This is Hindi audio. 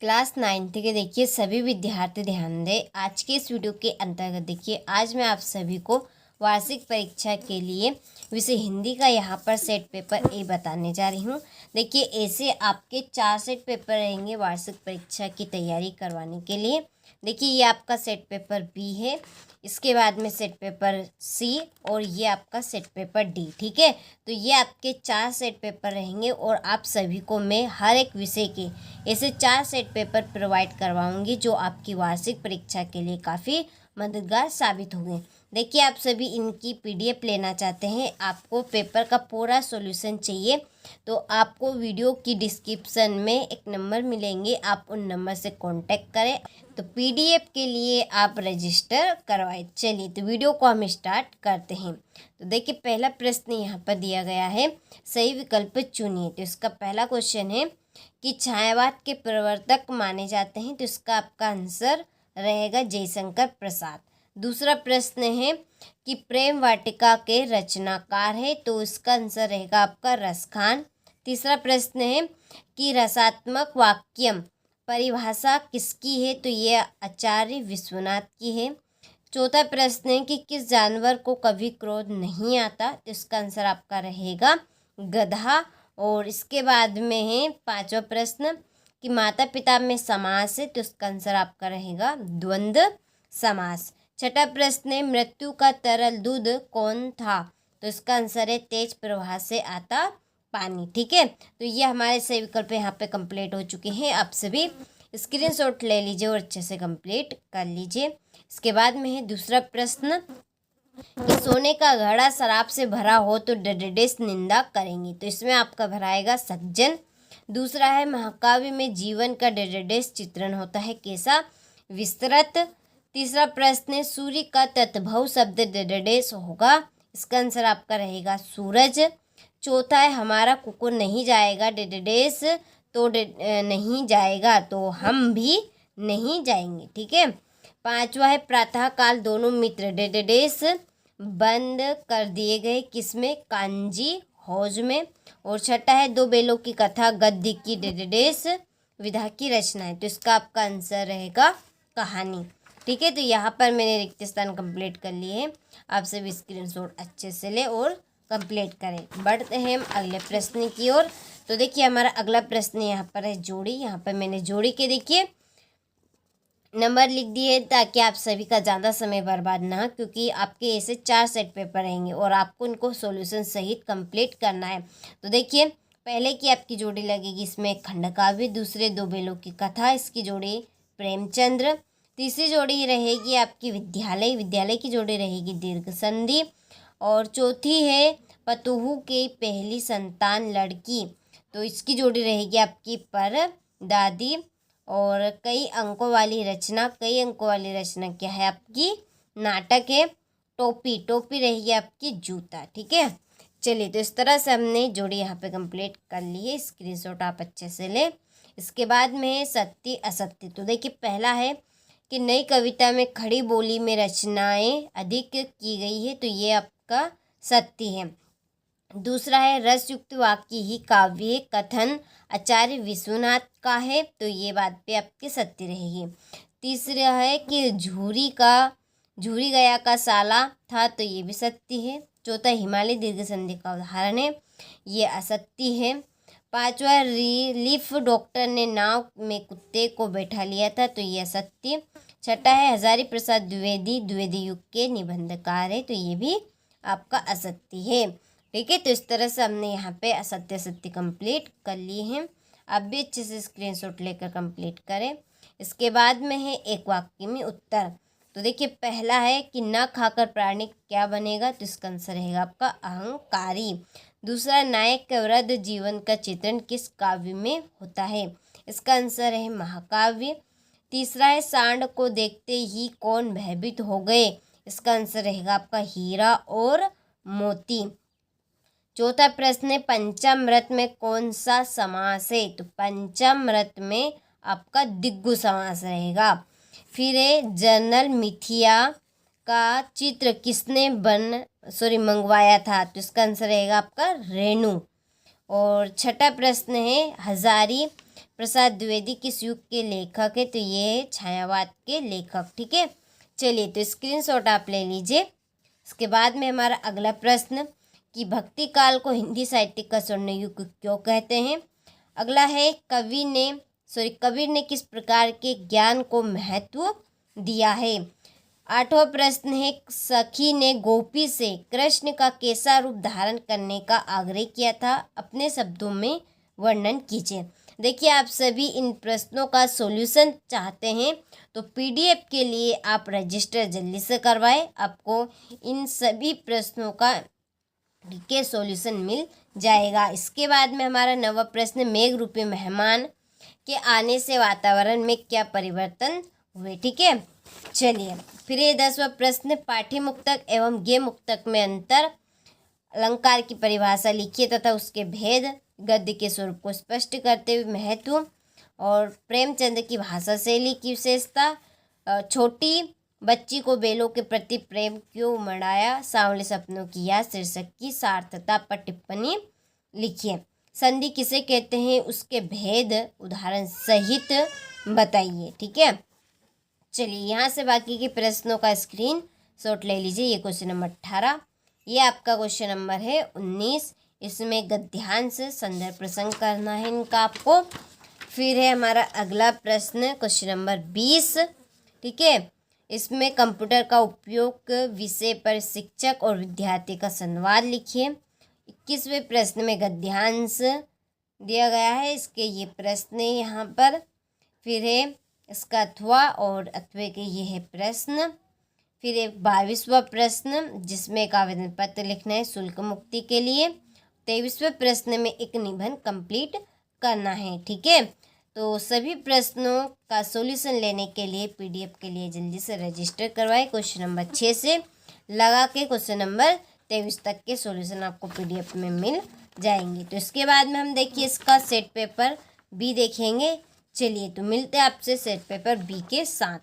क्लास 9th के देखिए सभी विद्यार्थी ध्यान दें। आज के इस वीडियो के अंतर्गत देखिए आज मैं आप सभी को वार्षिक परीक्षा के लिए विषय हिंदी का यहाँ पर सेट पेपर ए बताने जा रही हूँ। देखिए ऐसे आपके 4 सेट पेपर रहेंगे वार्षिक परीक्षा की तैयारी करवाने के लिए। देखिए ये आपका सेट पेपर बी है, इसके बाद में सेट पेपर सी और ये आपका सेट पेपर डी। ठीक है, तो ये आपके 4 सेट पेपर रहेंगे और आप सभी को मैं हर एक विषय के ऐसे 4 सेट पेपर प्रोवाइड करवाऊंगी जो आपकी वार्षिक परीक्षा के लिए काफ़ी मददगार साबित होंगे। देखिए आप सभी इनकी पीडीएफ लेना चाहते हैं, आपको पेपर का पूरा सॉल्यूशन चाहिए तो आपको वीडियो की डिस्क्रिप्शन में एक नंबर मिलेंगे, आप उन नंबर से कांटेक्ट करें तो पीडीएफ के लिए आप रजिस्टर करवाएं। चलिए तो वीडियो को हम स्टार्ट करते हैं। तो देखिए पहला प्रश्न यहाँ पर दिया गया है, सही विकल्प चुनिए। तो इसका पहला क्वेश्चन है कि छायावाद के प्रवर्तक माने जाते हैं, तो इसका आपका आंसर रहेगा जयशंकर प्रसाद। दूसरा प्रश्न है कि प्रेम वाटिका के रचनाकार है, तो इसका आंसर रहेगा आपका रसखान। तीसरा प्रश्न है कि रसात्मक वाक्यम परिभाषा किसकी है, तो ये आचार्य विश्वनाथ की है। चौथा प्रश्न है कि किस जानवर को कभी क्रोध नहीं आता, तो इसका आंसर आपका रहेगा गधा। और इसके बाद में है पांचवा प्रश्न कि माता पिता में समास है, तो इसका आंसर आपका रहेगा द्वंद्व समास। छठा प्रश्न है मृत्यु का तरल दूध कौन था, तो इसका आंसर है तेज प्रवाह से आता पानी। ठीक है, तो ये हमारे सही विकल्प यहाँ पे कंप्लीट हो चुके हैं। आप सभी स्क्रीनशॉट ले लीजिए और अच्छे से कंप्लीट कर लीजिए। इसके बाद में है दूसरा प्रश्न कि सोने का घड़ा शराब से भरा हो तो डडेस निंदा करेंगे, तो इसमें आपका भराएगा सज्जन। दूसरा है महाकाव्य में जीवन का डडेस चित्रण होता है, कैसा, विस्तृत। तीसरा प्रश्न है सूर्य का तत्भव शब्द डडेस होगा, इसका आंसर आपका रहेगा सूरज। चौथा है हमारा कुकुर नहीं जाएगा डडेस, तो नहीं जाएगा तो हम भी नहीं जाएंगे। ठीक है, पांचवा है प्रातःकाल दोनों मित्र डडेस बंद कर दिए गए, किसमें, कांजी हौज में। और छठा है दो बेलों की कथा गद्य की डडेस विधा की रचना है, तो इसका आपका आंसर रहेगा कहानी। ठीक है, तो यहाँ पर मैंने रिक्त स्थान कंप्लीट कर लिए हैं, आप सभी स्क्रीनशॉट अच्छे से ले और कंप्लीट करें। बढ़ते हैं हम अगले प्रश्न की ओर। तो देखिए हमारा अगला प्रश्न यहाँ पर है जोड़ी। यहाँ पर मैंने जोड़ी के देखिए नंबर लिख दिए ताकि आप सभी का ज़्यादा समय बर्बाद ना, क्योंकि आपके ऐसे 4 सेट पेपर रहेंगे और आपको इनको सॉल्यूशन सहित कंप्लीट करना है। तो देखिए पहले की आपकी जोड़ी लगेगी इसमें खंडकाव्य, दूसरे दो बेलों की कथा, इसकी जोड़ी प्रेमचंद्र। तीसरी जोड़ी रहेगी आपकी विद्यालय, विद्यालय की जोड़ी रहेगी दीर्घ संधि। और चौथी है पतुहू की पहली संतान लड़की, तो इसकी जोड़ी रहेगी आपकी पर दादी। और कई अंकों वाली रचना, कई अंकों वाली रचना क्या है आपकी, नाटक है टोपी, टोपी रहेगी आपकी जूता। ठीक है, चलिए तो इस तरह से हमने जोड़ी यहाँ पे कंप्लीट कर ली है, स्क्रीनशॉट आप अच्छे से ले। इसके बाद में है सत्य असत्य। तो देखिए पहला है कि नई कविता में खड़ी बोली में रचनाएं अधिक की गई है, तो ये आपका सत्य है। दूसरा है रसयुक्त वाक्य ही काव्य कथन आचार्य विश्वनाथ का है, तो ये बात पे आपकी सत्य रहेगी। तीसरा है कि झूरी गया का साला था, तो ये भी सत्य है। चौथा हिमालय दीर्घ संधि का उदाहरण है, ये असत्य है। पांचवा रिलीफ डॉक्टर ने नाव में कुत्ते को बैठा लिया था, तो ये असत्य। छठा है हजारी प्रसाद द्विवेदी द्विवेदी युग के निबंधकार है, तो ये भी आपका असत्य है। ठीक है, तो इस तरह से हमने यहाँ पे असत्य सत्य कंप्लीट कर लिए हैं। आप भी अच्छे से स्क्रीनशॉट लेकर कंप्लीट करें। इसके बाद में है एक वाक्य में उत्तर। तो देखिए पहला है कि न खाकर प्राणी क्या बनेगा, तो इसका आंसर रहेगा आपका अहंकारी। दूसरा नायक के वृद्ध जीवन का चित्रण किस काव्य में होता है, इसका आंसर है महाकाव्य। तीसरा है सांड को देखते ही कौन भयभीत हो गए, इसका आंसर रहेगा आपका हीरा और मोती। चौथा प्रश्न है पंचामृत में कौन सा समास है, तो पंचामृत में आपका दिग्गु समास रहेगा। फिर है जनरल मिथिया का चित्र किसने मंगवाया था, तो इसका आंसर रहेगा आपका रेणु। और छठा प्रश्न है हजारी प्रसाद द्विवेदी किस युग के लेखक है? तो ये है छायावाद के लेखक। ठीक है, चलिए तो स्क्रीनशॉट आप ले लीजिए। इसके बाद में हमारा अगला प्रश्न कि भक्ति काल को हिंदी साहित्य का स्वर्ण युग क्यों कहते हैं? अगला है कबीर ने किस प्रकार के ज्ञान को महत्व दिया है? 8वां प्रश्न है सखी ने गोपी से कृष्ण का कैसा रूप धारण करने का आग्रह किया था? अपने शब्दों में वर्णन कीजिए। देखिए, आप सभी इन प्रश्नों का सॉल्यूशन चाहते हैं तो पीडीएफ के लिए आप रजिस्टर जल्दी से करवाएं। आपको इन सभी प्रश्नों का के सॉल्यूशन मिल जाएगा। इसके बाद में हमारा 9वां प्रश्न मेघ रूपी मेहमान के आने से वातावरण में क्या परिवर्तन हुए? ठीक है, चलिए फिर ये 10वां प्रश्न पाठ्य मुक्तक एवं गेय मुक्तक में अंतर, अलंकार की परिभाषा लिखिए तथा उसके भेद, गद्य के स्वरूप को स्पष्ट करते हुए महत्व और प्रेमचंद की भाषा शैली की विशेषता, छोटी बच्ची को बेलों के प्रति प्रेम क्यों उमड़ाया, सांवले सपनों की याद शीर्षक की सार्थकता पर टिप्पणी लिखिए। संधि किसे कहते हैं? उसके भेद उदाहरण सहित बताइए। ठीक है, चलिए यहाँ से बाकी के प्रश्नों का स्क्रीन शॉट ले लीजिए। ये क्वेश्चन नंबर 18, ये आपका क्वेश्चन नंबर है 19। इसमें गद्यांश संदर्भ प्रसंग करना है इनका आपको। फिर है हमारा अगला प्रश्न क्वेश्चन नंबर 20। ठीक है, इसमें कंप्यूटर का उपयोग विषय पर शिक्षक और विद्यार्थी का संवाद लिखिए। 21वें प्रश्न में गद्यांश दिया गया है, इसके ये प्रश्न है यहाँ पर। फिर है इसका अथवा और अथवे के ये है प्रश्न। फिर एक 22वां प्रश्न जिसमें एक आवेदन पत्र लिखना है शुल्क मुक्ति के लिए। 23वें प्रश्न में एक निबंध कंप्लीट करना है। ठीक है, तो सभी प्रश्नों का सॉल्यूशन लेने के लिए पीडीएफ के लिए जल्दी से रजिस्टर करवाएं। क्वेश्चन नंबर 6 से लगा के क्वेश्चन नंबर 23 तक के सॉल्यूशन आपको पीडीएफ में मिल जाएंगे। तो इसके बाद में हम देखिए इसका सेट पेपर बी देखेंगे। चलिए तो मिलते हैं आपसे सेट पेपर बी के साथ।